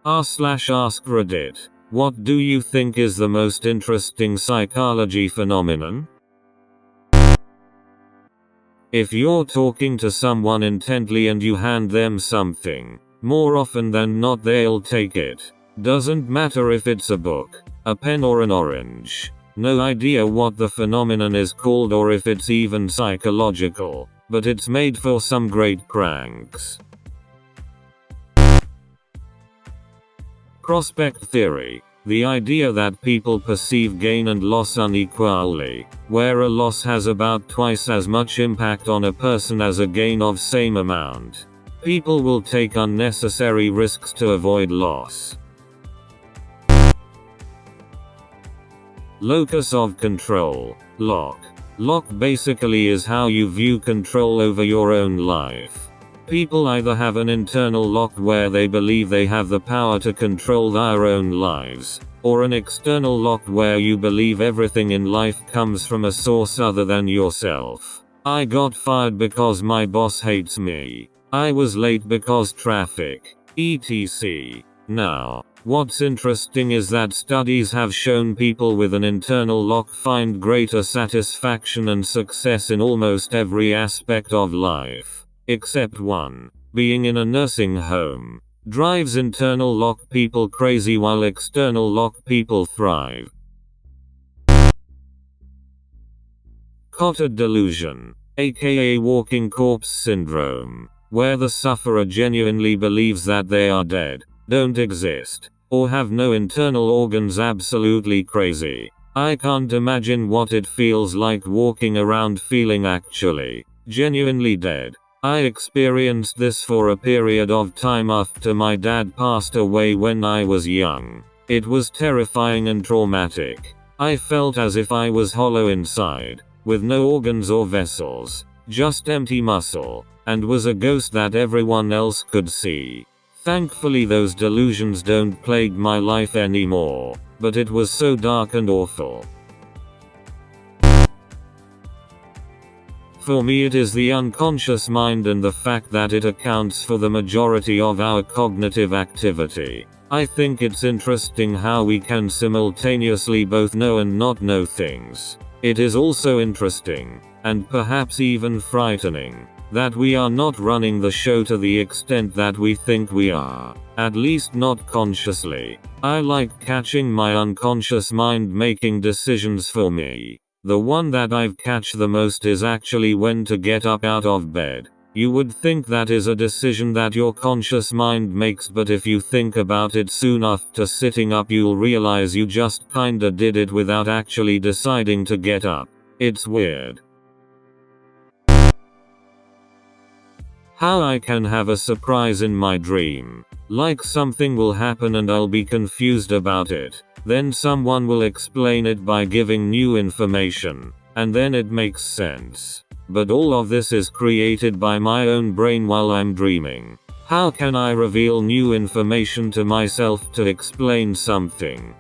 r/AskReddit. What do you think is the most interesting psychology phenomenon? If you're talking to someone intently and you hand them something, more often than not they'll take it. Doesn't matter if it's a book, a pen or an orange. No idea what the phenomenon is called or if it's even psychological, but it's made for some great pranks. Prospect theory. The idea that people perceive gain and loss unequally, where a loss has about twice as much impact on a person as a gain of same amount. People will take unnecessary risks to avoid loss. Locus of control. Lock. Lock basically is how you view control over your own life. People either have an internal lock where they believe they have the power to control their own lives, or an external lock where you believe everything in life comes from a source other than yourself. I got fired because my boss hates me. I was late because traffic, etc. Now, what's interesting is that studies have shown people with an internal lock find greater satisfaction and success in almost every aspect of life, except one. Being in a nursing home drives internal lock people crazy while external lock people thrive. Cotard delusion, aka walking corpse syndrome, where the sufferer genuinely believes that they are dead, don't exist, or have no internal organs. Absolutely crazy. I can't imagine what it feels like walking around feeling actually, genuinely dead. I experienced this for a period of time after my dad passed away when I was young. It was terrifying and traumatic. I felt as if I was hollow inside, with no organs or vessels, just empty muscle, and was a ghost that everyone else could see. Thankfully those delusions don't plague my life anymore, but it was so dark and awful. For me it is the unconscious mind and the fact that it accounts for the majority of our cognitive activity. I think it's interesting how we can simultaneously both know and not know things. It is also interesting, and perhaps even frightening, that we are not running the show to the extent that we think we are, at least not consciously. I like catching my unconscious mind making decisions for me. The one that I've catch the most is actually when to get up out of bed. You would think that is a decision that your conscious mind makes, but if you think about it soon after sitting up you'll realize you just kinda did it without actually deciding to get up. It's weird. How I can have a surprise in my dream. Like something will happen and I'll be confused about it. Then someone will explain it by giving new information, and then it makes sense. But all of this is created by my own brain while I'm dreaming. How can I reveal new information to myself to explain something?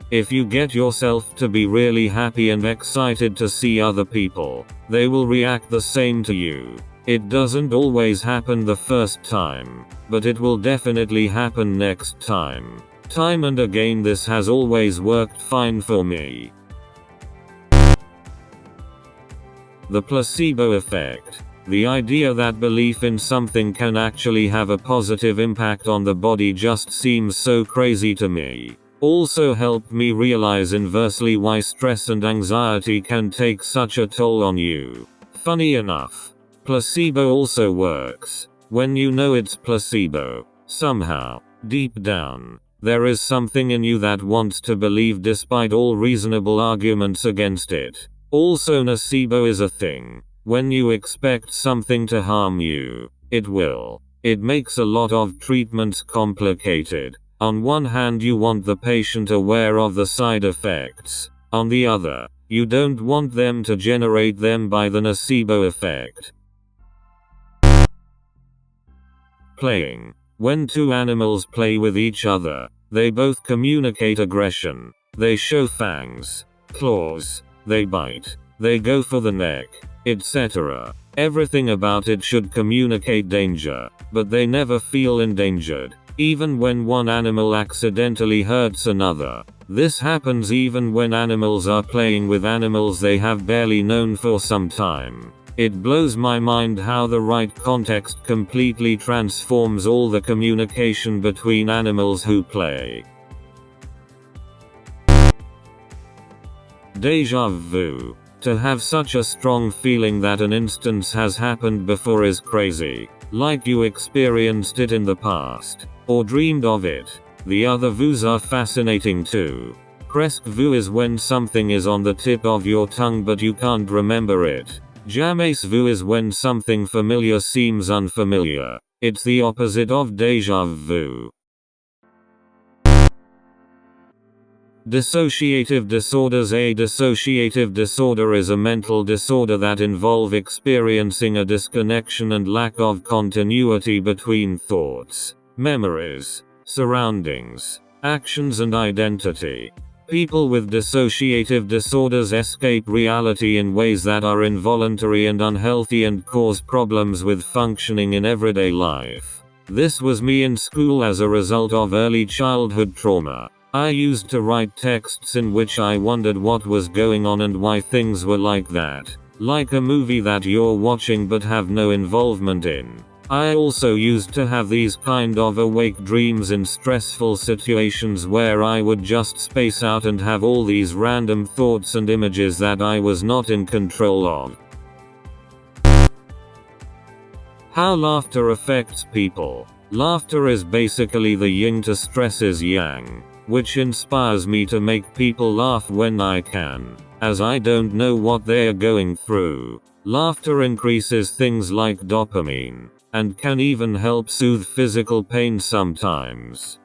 If you get yourself to be really happy and excited to see other people, they will react the same to you. It doesn't always happen the first time, but it will definitely happen next time. Time and again this has always worked fine for me. The placebo effect. The idea that belief in something can actually have a positive impact on the body just seems so crazy to me. Also helped me realize inversely why stress and anxiety can take such a toll on you. Funny enough, placebo also works. When you know it's placebo, somehow, deep down, there is something in you that wants to believe despite all reasonable arguments against it. Also nocebo is a thing. When you expect something to harm you, it will. It makes a lot of treatments complicated. On one hand you want the patient aware of the side effects. On the other, you don't want them to generate them by the nocebo effect. Playing. When two animals play with each other, they both communicate aggression. They show fangs, claws, they bite, they go for the neck. etc. Everything about it should communicate danger, but they never feel endangered, even when one animal accidentally hurts another. This happens even when animals are playing with animals they have barely known for some time. It blows my mind how the right context completely transforms all the communication between animals who play. Deja vu. To have such a strong feeling that an instance has happened before is crazy. Like you experienced it in the past, or dreamed of it. The other vus are fascinating too. Presque vu is when something is on the tip of your tongue but you can't remember it. Jamais vu is when something familiar seems unfamiliar. It's the opposite of deja vu. Dissociative disorders. A dissociative disorder is a mental disorder that involves experiencing a disconnection and lack of continuity between thoughts, memories, surroundings, actions and identity. People with dissociative disorders escape reality in ways that are involuntary and unhealthy and cause problems with functioning in everyday life. This was me in school as a result of early childhood trauma. I used to write texts in which I wondered what was going on and why things were like that. Like a movie that you're watching but have no involvement in. I also used to have these kind of awake dreams in stressful situations where I would just space out and have all these random thoughts and images that I was not in control of. How laughter affects people. Laughter is basically the yin to stress's yang, which inspires me to make people laugh when I can, as I don't know what they're going through. Laughter increases things like dopamine, and can even help soothe physical pain sometimes.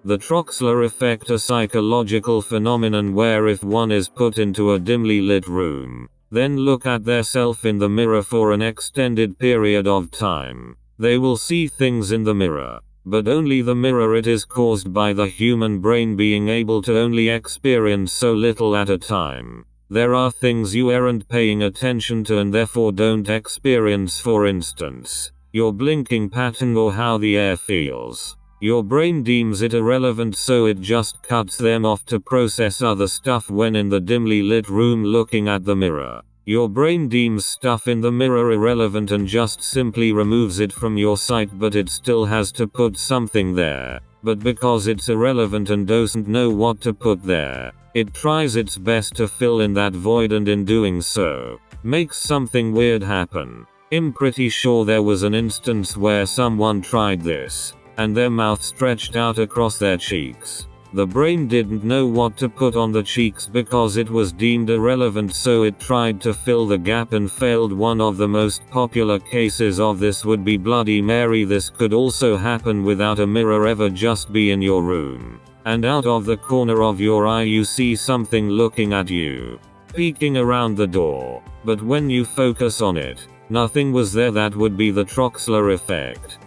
The Troxler effect, a psychological phenomenon where if one is put into a dimly lit room, then look at their self in the mirror for an extended period of time, they will see things in the mirror. But only the mirror. It is caused by the human brain being able to only experience so little at a time. There are things you aren't paying attention to and therefore don't experience, for instance, your blinking pattern or how the air feels. Your brain deems it irrelevant, so it just cuts them off to process other stuff when in the dimly lit room looking at the mirror. Your brain deems stuff in the mirror irrelevant and just simply removes it from your sight, but it still has to put something there. But because it's irrelevant and doesn't know what to put there, it tries its best to fill in that void, and in doing so, makes something weird happen. I'm pretty sure there was an instance where someone tried this, and their mouth stretched out across their cheeks. The brain didn't know what to put on the cheeks because it was deemed irrelevant, so it tried to fill the gap and failed. One of the most popular cases of this would be Bloody Mary. This could also happen without a mirror ever, just be in your room, and out of the corner of your eye you see something looking at you, peeking around the door, but when you focus on it, nothing was there. That would be the Troxler effect.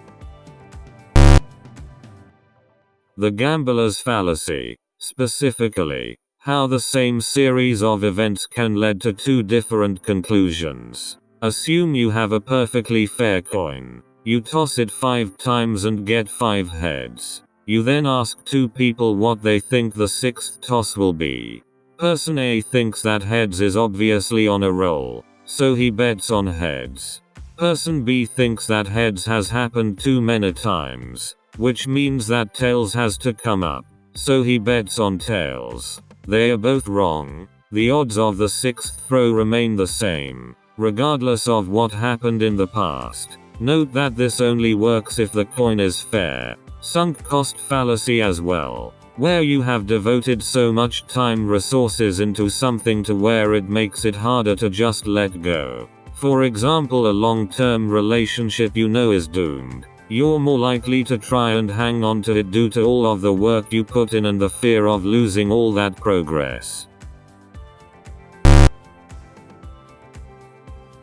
The gambler's fallacy, specifically, how the same series of events can lead to two different conclusions. Assume you have a perfectly fair coin. You toss it 5 times and get 5 heads. You then ask 2 people what they think the 6th toss will be. Person A thinks that heads is obviously on a roll, so he bets on heads. Person B thinks that heads has happened too many times, which means that tails has to come up, so he bets on tails. They are both wrong. The odds of the 6th throw remain the same, regardless of what happened in the past. Note that this only works if the coin is fair. Sunk cost fallacy as well, where you have devoted so much time, resources into something to where it makes it harder to just let go. For example, a long-term relationship you know is doomed. You're more likely to try and hang on to it due to all of the work you put in and the fear of losing all that progress.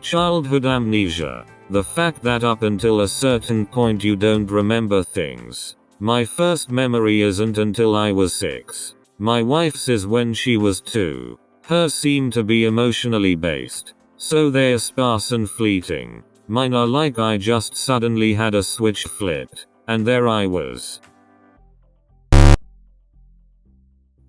Childhood amnesia. The fact that up until a certain point you don't remember things. My first memory isn't until I was 6. My wife's is when she was 2. Hers seem to be emotionally based, so they're sparse and fleeting. Mine are like I just suddenly had a switch flipped, and there I was.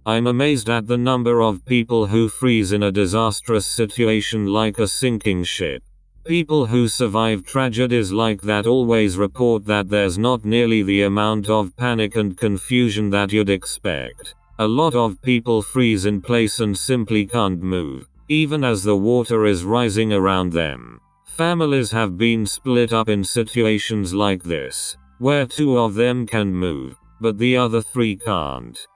I'm amazed at the number of people who freeze in a disastrous situation like a sinking ship. People who survive tragedies like that always report that there's not nearly the amount of panic and confusion that you'd expect. A lot of people freeze in place and simply can't move, even as the water is rising around them. Families have been split up in situations like this, where two of them can move, but the other three can't.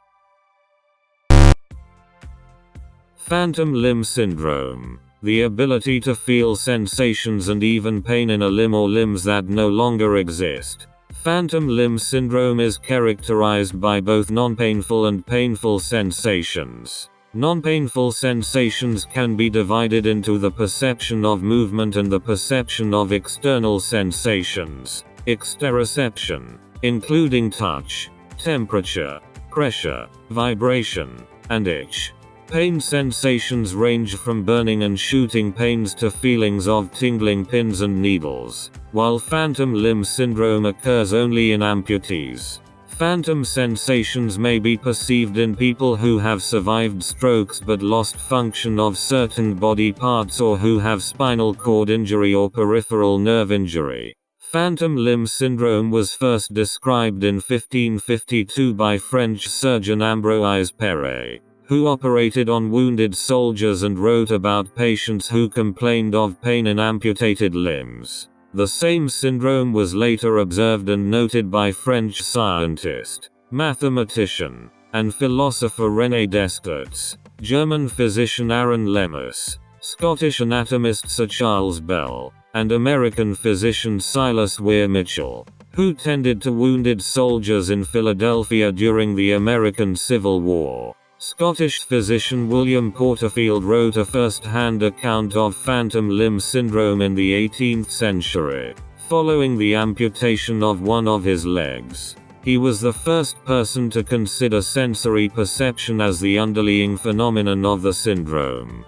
Phantom limb syndrome. The ability to feel sensations and even pain in a limb or limbs that no longer exist. Phantom limb syndrome is characterized by both non-painful and painful sensations. Non-painful sensations can be divided into the perception of movement and the perception of external sensations. Exteroception, including touch, temperature, pressure, vibration, and itch. Pain sensations range from burning and shooting pains to feelings of tingling pins and needles, while phantom limb syndrome occurs only in amputees. Phantom sensations may be perceived in people who have survived strokes but lost function of certain body parts or who have spinal cord injury or peripheral nerve injury. Phantom limb syndrome was first described in 1552 by French surgeon Ambroise Paré, who operated on wounded soldiers and wrote about patients who complained of pain in amputated limbs. The same syndrome was later observed and noted by French scientist, mathematician, and philosopher René Descartes, German physician Aaron Lemmas, Scottish anatomist Sir Charles Bell, and American physician Silas Weir Mitchell, who tended to wounded soldiers in Philadelphia during the American Civil War. Scottish physician William Porterfield wrote a first-hand account of phantom limb syndrome in the 18th century, following the amputation of one of his legs. He was the first person to consider sensory perception as the underlying phenomenon of the syndrome.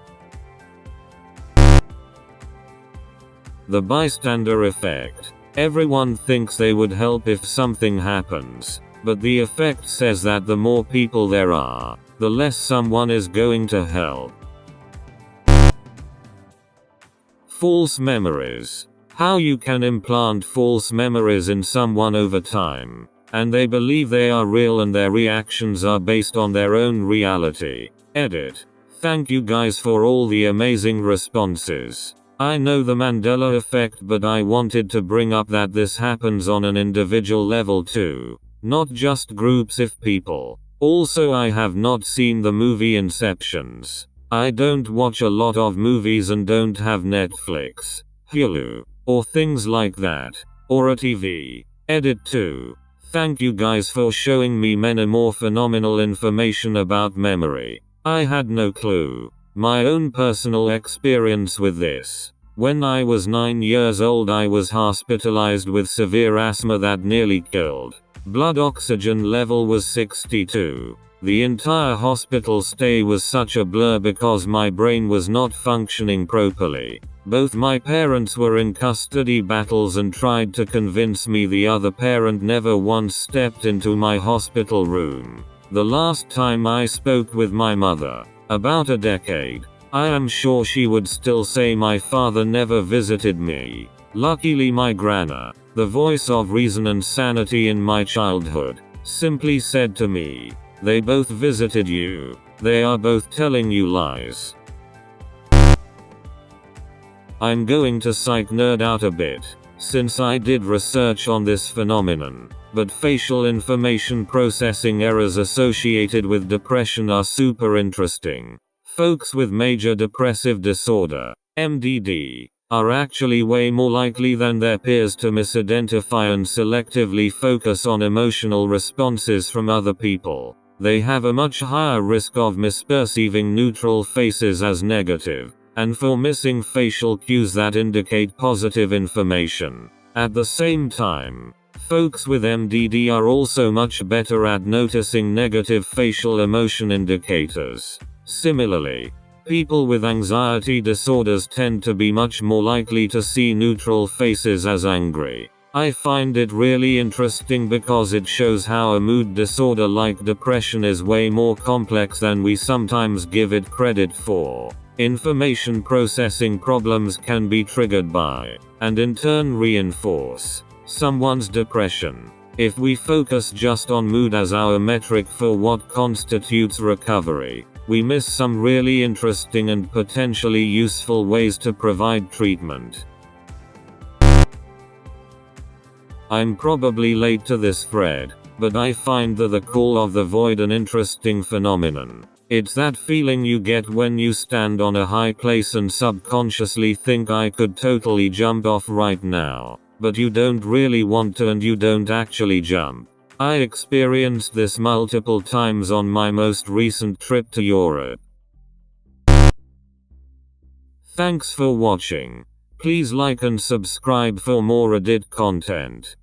The bystander effect. Everyone thinks they would help if something happens, but the effect says that the more people there are, the less someone is going to help. False memories. How you can implant false memories in someone over time, and they believe they are real and their reactions are based on their own reality. Edit. Thank you guys for all the amazing responses. I know the Mandela effect, but I wanted to bring up that this happens on an individual level too, not just groups of people. Also, I have not seen the movie Inceptions. I don't watch a lot of movies and don't have Netflix, Hulu, or things like that, or a TV. Edit 2. Thank you guys for showing me many more phenomenal information about memory. I had no clue. My own personal experience with this. When I was 9 years old, I was hospitalized with severe asthma that nearly killed. Blood oxygen level was 62. The entire hospital stay was such a blur because my brain was not functioning properly. Both my parents were in custody battles and tried to convince me the other parent never once stepped into my hospital room. The last time I spoke with my mother, about a decade, I am sure she would still say my father never visited me. Luckily my grandma, the voice of reason and sanity in my childhood, simply said to me, "They both visited you. They are both telling you lies." I'm going to psych nerd out a bit, since I did research on this phenomenon, but facial information processing errors associated with depression are super interesting. Folks with major depressive disorder, MDD, are actually way more likely than their peers to misidentify and selectively focus on emotional responses from other people. They have a much higher risk of misperceiving neutral faces as negative, and for missing facial cues that indicate positive information. At the same time, folks with MDD are also much better at noticing negative facial emotion indicators. Similarly, People with anxiety disorders tend to be much more likely to see neutral faces as angry. I find it really interesting because it shows how a mood disorder like depression is way more complex than we sometimes give it credit for. Information processing problems can be triggered by, and in turn reinforce, someone's depression. If we focus just on mood as our metric for what constitutes recovery, we miss some really interesting and potentially useful ways to provide treatment. I'm probably late to this thread, but I find the call of the void an interesting phenomenon. It's that feeling you get when you stand on a high place and subconsciously think I could totally jump off right now, but you don't really want to and you don't actually jump. I experienced this multiple times on my most recent trip to Europe. Thanks for watching. Please like and subscribe for more Reddit content.